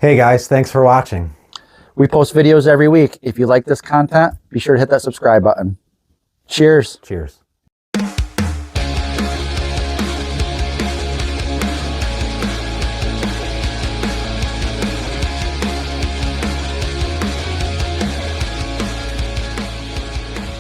Hey guys, thanks for watching. We post videos every week. If you like this content, be sure to hit that subscribe button. Cheers. Cheers.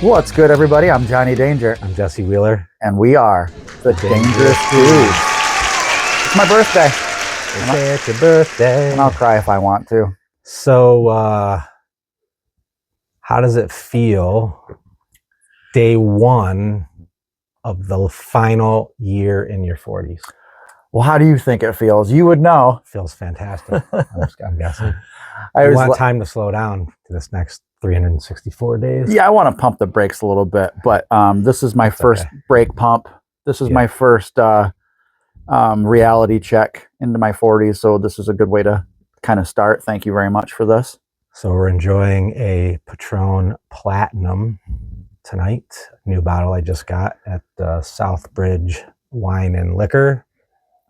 What's good, everybody? I'm Johnny Danger, I'm Jesse Wheeler. and we are the Dangerous Dudes. It's my birthday, It's your birthday. and I'll cry if I want to. So, how does it feel day one of the final year in your 40s? Well, how do you think it feels? You would know. Feels fantastic. I'm guessing. I I was want time to slow down to this next 364 days. Yeah, I want to pump the brakes a little bit, but this is my first brake pump. This is my first reality check into my 40s, so this is a good way to kind of start. Thank you very much for this. So we're enjoying a Patron Platinum tonight. New bottle I just got at Southbridge Wine and Liquor.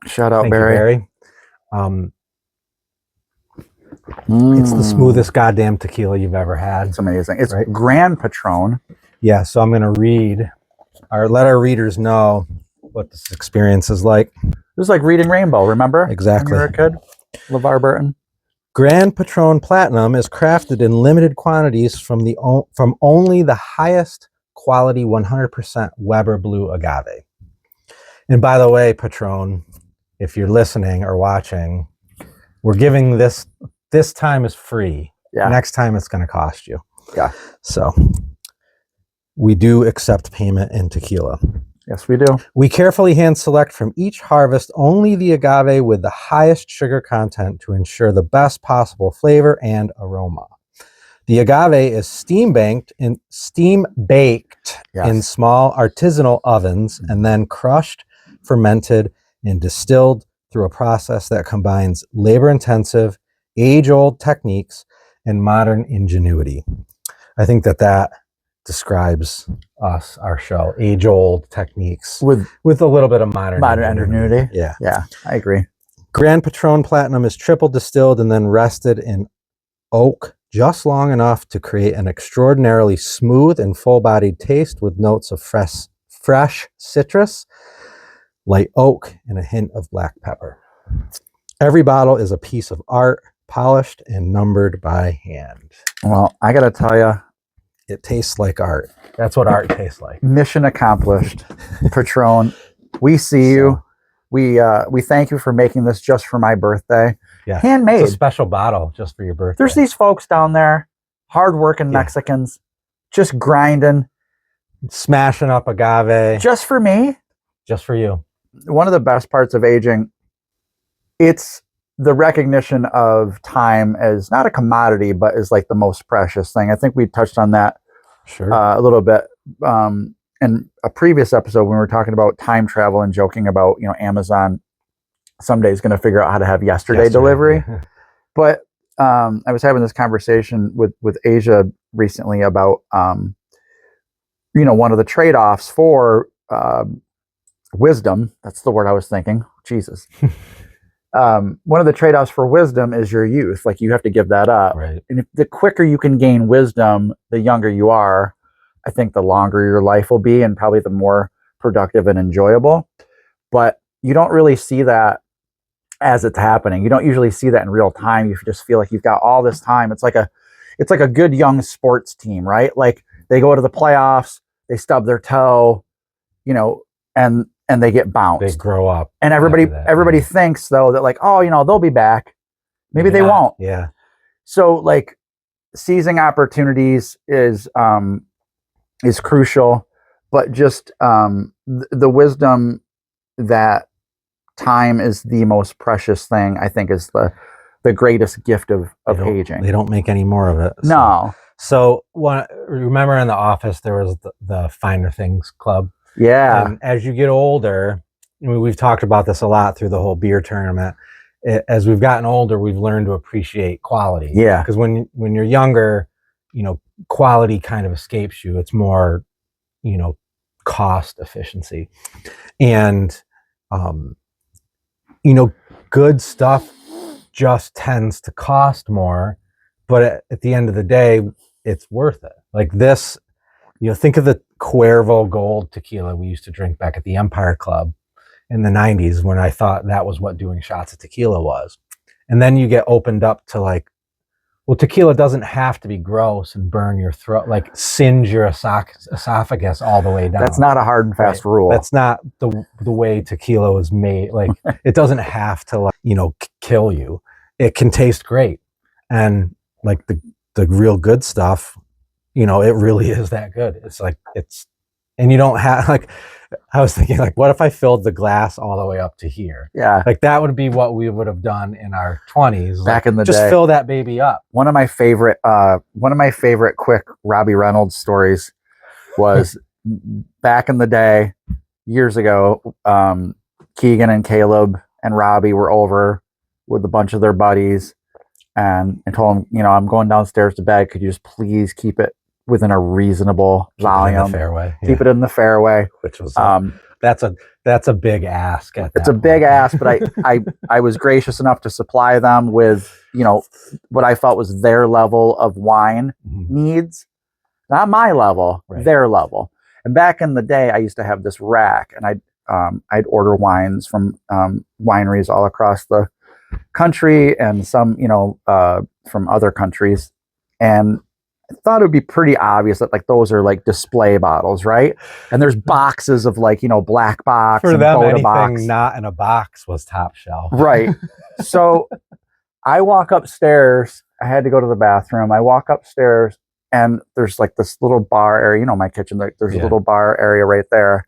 Shout out, Thank Barry. you, Barry. It's the smoothest goddamn tequila you've ever had. It's amazing. It's right? Gran Patron. Yeah, so I'm going to let our readers know what this experience is like. It was like reading Rainbow, remember? Exactly. When you were a kid? LeVar Burton. Gran Patron Platinum is crafted in limited quantities from only the highest quality 100% Weber Blue agave. And by the way, Patron, if you're listening or watching, we're giving this time is free. Yeah. Next time it's going to cost you. Yeah. So we do accept payment in tequila. Yes, we do. We carefully hand select from each harvest only the agave with the highest sugar content to ensure the best possible flavor and aroma. The agave is steam baked in small artisanal ovens and then crushed, fermented, and distilled through a process that combines labor-intensive, age-old techniques and modern ingenuity. I think that describes us, our show. Age-old techniques with a little bit of modern ingenuity. Yeah, I agree. Gran Patron Platinum is triple distilled and then rested in oak just long enough to create an extraordinarily smooth and full-bodied taste with notes of fresh citrus, light oak, and a hint of black pepper. Every bottle is a piece of art, polished and numbered by hand. Well, I got to tell you, it tastes like art. That's what art tastes like. Mission accomplished. Patron, we see you. We thank you for making this just for my birthday. Yeah, handmade. It's a special bottle just for your birthday. There's these folks down there, hardworking Mexicans, just grinding, smashing up agave. Just for me. Just for you. One of the best parts of aging, it's the recognition of time as not a commodity, but as like the most precious thing. I think we touched on that a little bit in a previous episode when we were talking about time travel and joking about, Amazon someday is going to figure out how to have yesterday delivery. But I was having this conversation with Asia recently about, one of the trade-offs for wisdom. That's the word I was thinking. Jesus. One of the trade-offs for wisdom is your youth. Like, you have to give that up. Right. And the quicker you can gain wisdom, the younger you are, I think the longer your life will be and probably the more productive and enjoyable. But you don't really see that as it's happening. You don't usually see that in real time. You just feel like you've got all this time. It's like a good young sports team, right? Like, they go to the playoffs, they stub their toe, and they get bounced. They grow up. And everybody thinks, though, that like, they'll be back. Maybe they won't. Yeah. So like, seizing opportunities is crucial, but just the wisdom that time is the most precious thing, I think, is the greatest gift of aging. They don't make any more of it. No. So remember in The Office, there was the Finer Things Club. Yeah. And as you get older, we've talked about this a lot through the whole beer tournament. As we've gotten older, we've learned to appreciate quality. Yeah. Because when you're younger, quality kind of escapes you. It's more, cost efficiency. And, good stuff just tends to cost more, but at the end of the day, it's worth it. Like this, think of the Cuervo Gold tequila we used to drink back at the Empire Club in the 90s, when I thought that was what doing shots of tequila was. And then you get opened up to like, well, tequila doesn't have to be gross and burn your throat, like singe your esophagus all the way down. That's not a hard and fast rule. That's not the way tequila is made. Like it doesn't have to, like, kill you. It can taste great. And like the real good stuff, it really is that good. It's like, and you don't have, like, I was thinking, like, what if I filled the glass all the way up to here? Yeah. Like that would be what we would have done in our 20s. Back in the day. Just fill that baby up. One of my favorite quick Robbie Reynolds stories was back in the day, years ago, Keegan and Caleb and Robbie were over with a bunch of their buddies and told them, I'm going downstairs to bed. Could you just please keep it within a reasonable volume? Keep it in the fairway. Keep it in the fairway. Which was that's a big ask. It's a big ask, but I was gracious enough to supply them with, what I felt was their level of wine needs. Not my level, their level. And back in the day, I used to have this rack, and I'd order wines from wineries all across the country, and some, from other countries. And I thought it would be pretty obvious that like those are like display bottles, right? And there's boxes of like, black box. For and them, anything box. Not in a box was top shelf. Right. So I walk upstairs. I had to go to the bathroom. I walk upstairs, and there's like this little bar area, my kitchen, there's a little bar area right there.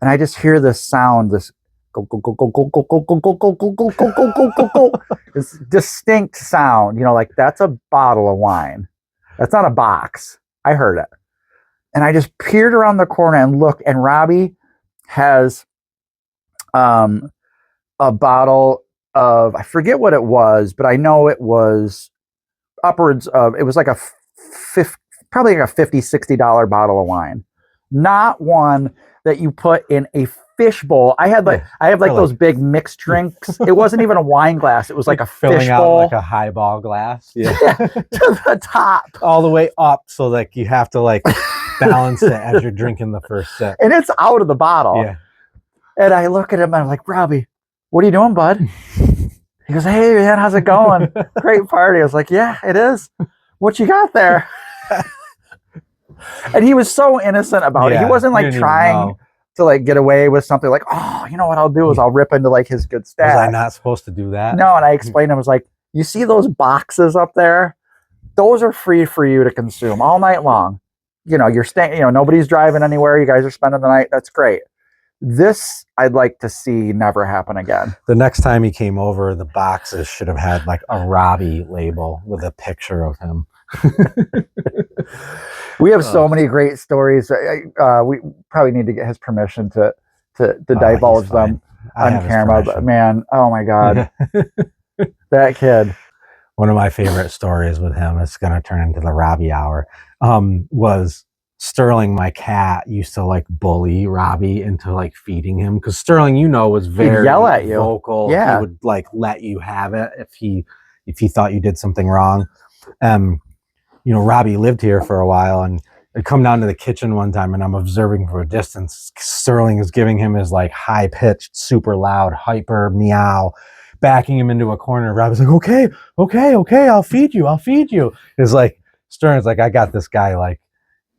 And I just hear this sound, this go, go, go, go, go, go, go, go, go, go, go, go, go, go, go, go, go. This distinct sound, like that's a bottle of wine. That's not a box. I heard it. And I just peered around the corner and looked, and Robbie has a bottle of, I forget what it was, but I know it was upwards of, it was like probably like a $50, $60 bottle of wine. Not one that you put in a fishbowl. I have like those big mixed drinks. It wasn't even a wine glass. It was like a filling out fishbowl, like a highball glass. Yeah, to the top, all the way up. So like you have to like balance it as you're drinking the first sip, and it's out of the bottle. Yeah. And I look at him and I'm like, Robbie, what are you doing, bud? He goes, hey man, how's it going? Great party. I was like, yeah, it is. What you got there? And he was so innocent about it. He wasn't like trying to like get away with something like, oh, you know what I'll do is I'll rip into like his good stash. Was I not supposed to do that? No, and I explained, I was like, you see those boxes up there? Those are free for you to consume all night long. You're staying, nobody's driving anywhere. You guys are spending the night. That's great. This I'd like to see never happen again. The next time he came over, the boxes should have had like a Robbie label with a picture of him. We have so many great stories. We probably need to get his permission to divulge them on camera. But man, oh my God, that kid. One of my favorite stories with him, it's going to turn into the Robbie hour, was Sterling, my cat, used to like bully Robbie into like feeding him, because Sterling, was very yell at you. Vocal. Yeah. He would like let you have it if he thought you did something wrong. Robbie lived here for a while, and I'd come down to the kitchen one time, and I'm observing from a distance. Sterling is giving him his like high pitched, super loud, hyper meow, backing him into a corner. Robbie's like, okay, I'll feed you. It's like, Sterling's like, I got this guy like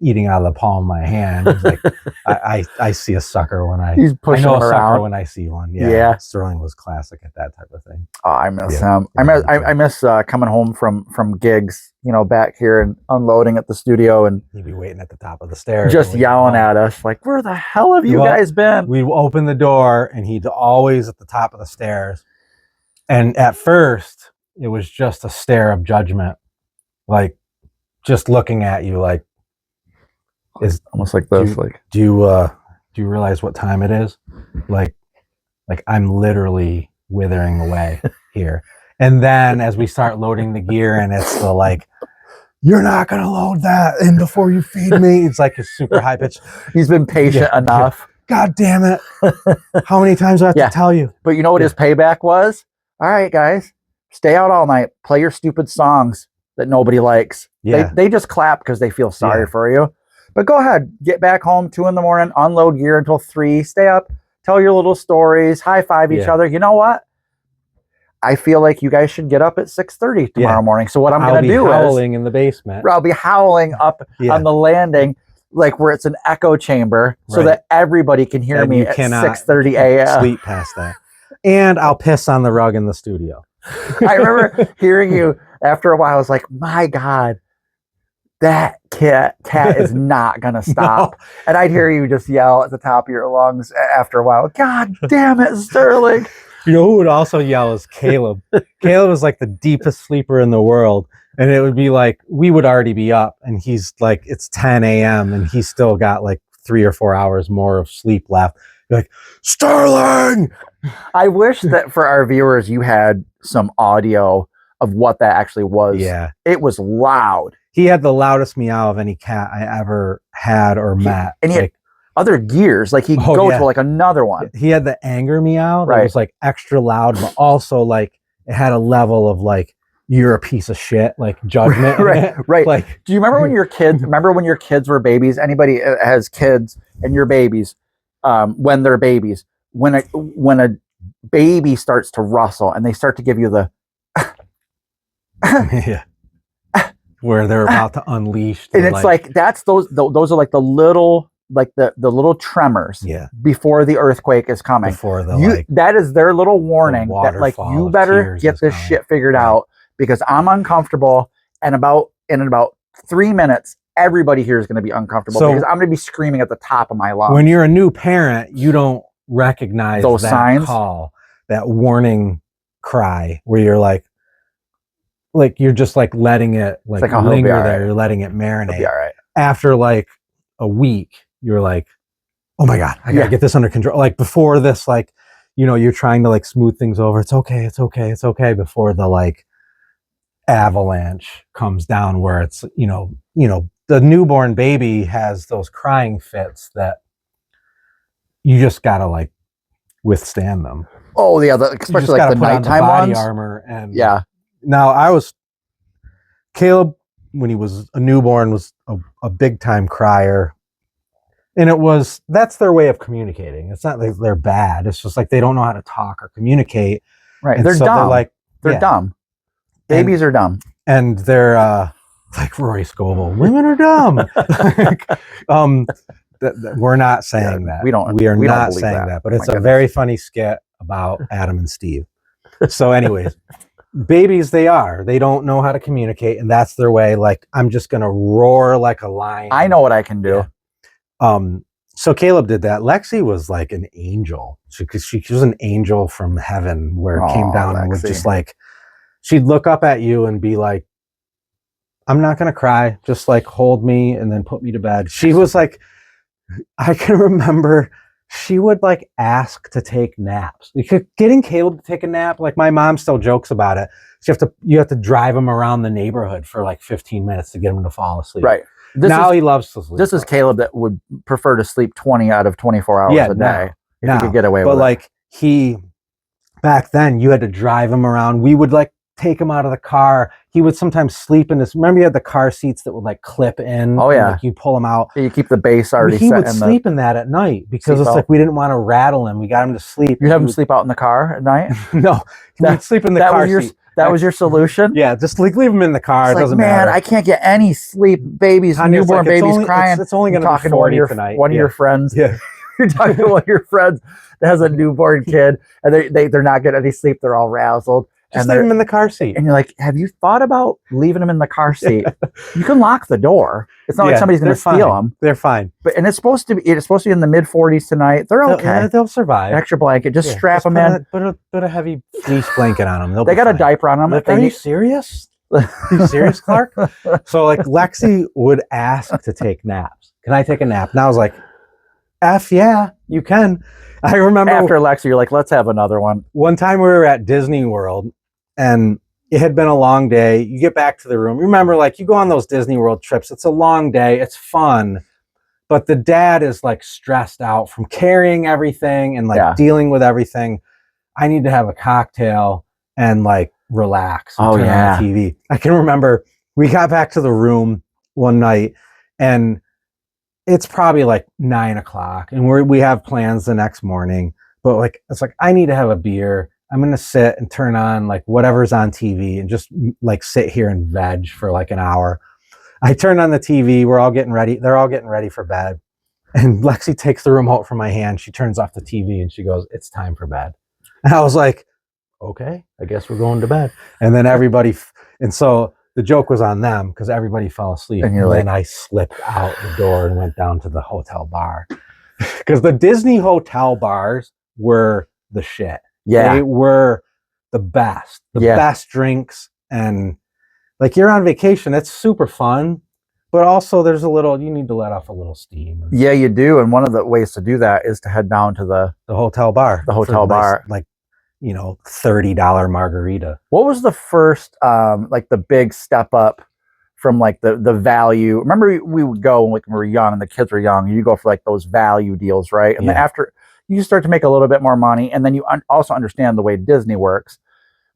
eating out of the palm of my hand. He's like, I see a sucker when he's pushing I know him a around. sucker when I see one. Yeah. Sterling was classic at that type of thing. Oh, I miss him. I miss coming home from gigs, back here and unloading at the studio, and he'd be waiting at the top of the stairs, just yelling at us like, where the hell have you guys been? We'd open the door, and he'd always at the top of the stairs. And at first, it was just a stare of judgment, like just looking at you, like, is almost like this. Do you realize what time it is? Like I'm literally withering away here. And then as we start loading the gear, and it's the like, you're not gonna load that in before you feed me. It's like a super high pitch. He's been patient enough. God damn it! How many times do I have to tell you? But you know what his payback was? All right, guys, stay out all night, play your stupid songs that nobody likes. Yeah. They just clap because they feel sorry for you. But go ahead, get back home 2 a.m, unload gear until 3, stay up, tell your little stories, high five each other. You know what? I feel like you guys should get up at 6:30 tomorrow morning. So what I'm going to do is howling in the basement. I'll be howling up on the landing, like where it's an echo chamber, so that everybody can hear me at 6:30 a.m. Sleep past that. And I'll piss on the rug in the studio. I remember hearing you after a while. I was like, my God, that cat is not going to stop. No. And I'd hear you just yell at the top of your lungs after a while. God damn it, Sterling. You know who would also yell is Caleb. Caleb is like the deepest sleeper in the world. And it would be like, we would already be up and he's like, it's 10 a.m. and he's still got like 3 or 4 hours more of sleep left. You're like, Sterling! I wish that for our viewers, you had some audio of what that actually was. Yeah. It was loud. He had the loudest meow of any cat I ever had or met. And he had other gears, like he'd go to like another one. He had the anger meow that was like extra loud, but also like it had a level of like, you're a piece of shit, like judgment. Right. Like, do you remember when your kids were babies? Anybody has kids and you're babies, when they're babies, when a baby starts to rustle and they start to give you the where they're about to unleash, and it's like that's those are like the little, like the little tremors before the earthquake is coming. Before the that is their little warning that like you better get this shit figured out, because I'm uncomfortable, and in about 3 minutes everybody here is going to be uncomfortable, because I'm going to be screaming at the top of my lungs. When you're a new parent, you don't recognize those signs, call, that warning cry, where you're like you're just like letting it linger there. You're letting it marinate. He'll be all right. After like a week, you're like, oh my God, I gotta get this under control. Like before this, like, you know, you're trying to like smooth things over. It's okay. Before the like avalanche comes down, where it's, you know, the newborn baby has those crying fits that you just gotta like withstand them. Oh yeah, especially like the nighttime body ones. Armor and Now Caleb, when he was a newborn, was a big time crier, and that's their way of communicating. It's not like they're bad. It's just like they don't know how to talk or communicate. Right, and they're dumb. They're dumb. Babies are dumb, and they're like Rory Scovel. Women are dumb. We're not saying that. We are not saying that. But it's a very funny skit about Adam and Steve. So, anyways, babies, they don't know how to communicate, and that's their way. Like, I'm just gonna roar like a lion. I know what I can do. So Caleb did that. Lexi was like an angel. She was an angel from heaven, where it came down and was just like, she'd look up at you and be like, I'm not gonna cry, just like hold me and then put me to bed. She was like, I can remember she would like ask to take naps. Getting Caleb to take a nap, like my mom still jokes about it. You have to drive him around the neighborhood for like 15 minutes to get him to fall asleep. Right. He loves to sleep. This is Caleb that would prefer to sleep 20 out of 24 hours a day if he could get away with it. But like back then you had to drive him around. We would like take him out of the car. He would sometimes sleep in this. Remember, you had the car seats that would like clip in. Oh yeah, like you pull him out. You keep the base already. He would sleep in that at night because it's like we didn't want to rattle him. We got him to sleep. You have him sleep out in the car at night? No, he'd sleep in the car seat. That was your solution? Yeah, just leave him in the car. It doesn't matter. Man, I can't get any sleep. Newborn babies crying. It's only going to be 40 tonight. One of your friends. Yeah. You're talking to one of your friends that has a newborn kid, and they're not getting any sleep. They're all razzled. Just leave him in the car seat. And you're like, have you thought about leaving him in the car seat? You can lock the door. It's not like somebody's going to steal them. They're fine. And it's supposed to be in the mid 40s tonight. They're okay. They'll survive. Extra blanket. Just strap them in. Put a heavy fleece blanket on them. They got a diaper on them. Are you serious? Are you serious, Clark? So like Lexi would ask to take naps. Can I take a nap? And I was like, F yeah, you can. I remember after Lexi, you're like, let's have another one. One time we were at Disney World, and it had been a long day. You get back to the room. Remember, like you go on those Disney World trips. It's a long day. It's fun. But the dad is like stressed out from carrying everything and like dealing with everything. I need to have a cocktail and like relax and Oh, turn yeah. on the TV. I can remember we got back to the room one night and it's probably like 9 o'clock and we have plans the next morning, but like, it's like, I need to have a beer. I'm going to sit and turn on like whatever's on TV and just like sit here and veg for like an hour. I turn on the TV. We're all getting ready. They're all getting ready for bed. And Lexi takes the remote from my hand. She turns off the TV and she goes, "It's time for bed." And I was like, okay, I guess we're going to bed. And then and so the joke was on them because everybody fell asleep. And then I slipped out the door and went down to the hotel bar because the Disney hotel bars were the shit. Yeah. They were the best drinks. And like, you're on vacation, it's super fun. But also there's you need to let off a little steam. Yeah, you do. And one of the ways to do that is to head down to the hotel bar. The hotel bar. Nice, like, $30 margarita. What was the first, like the big step up from like the value? Remember we would go like when we were young and the kids were young, you go for like those value deals, right? And then after you start to make a little bit more money and then you also understand the way Disney works.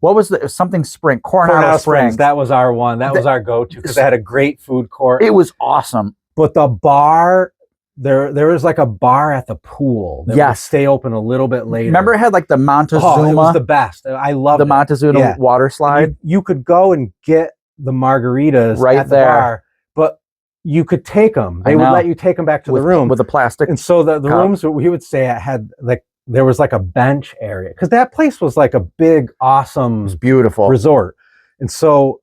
What was something Coronado Springs? That was our one. That was our go-to because they had a great food court. It was awesome. But the bar, there was like a bar at the pool that would stay open a little bit later. Remember it had like the Montezuma? Oh, it was the best. I loved the Montezuma water slide. You could go and get the margaritas right at the there. bar, but you could take them. They would let you take them back to the room with a plastic. And so the rooms we would stay at had like, there was like a bench area because that place was like a big, awesome, beautiful resort. And so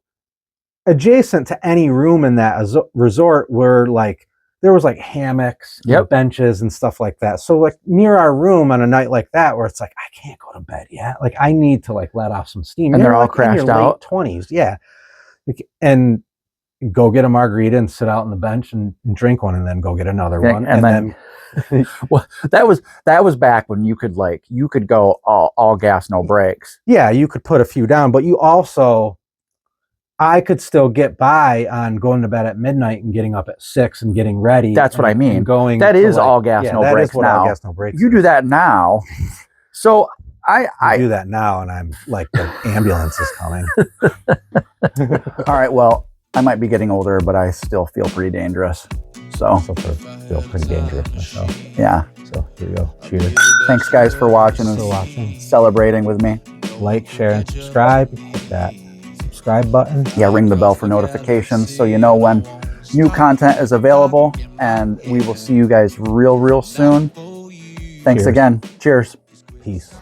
adjacent to any room in that resort were like, there was like hammocks, and benches and stuff like that. So like near our room on a night like that, where it's like, I can't go to bed yet. Like I need to like let off some steam. And they're all crashed out. Late 20s. Yeah. And go get a margarita and sit out on the bench and drink one and then go get another one. And then well, that was back when you could go all gas, no brakes. Yeah, you could put a few down, but I could still get by on going to bed at midnight and getting up at 6 and getting ready. That's what I mean. That is all gas, no brakes now. All gas, no brakes. You do that now. So I do that now and I'm like, the ambulance is coming. All right, well, I might be getting older, but I still feel pretty dangerous. So I also feel pretty dangerous myself. Yeah. So here we go. Cheers. Thanks guys for watching and celebrating with me. Like, share, and subscribe. Hit that subscribe button. Yeah, ring the bell for notifications so you know when new content is available. And we will see you guys real soon. Thanks again. Cheers. Peace.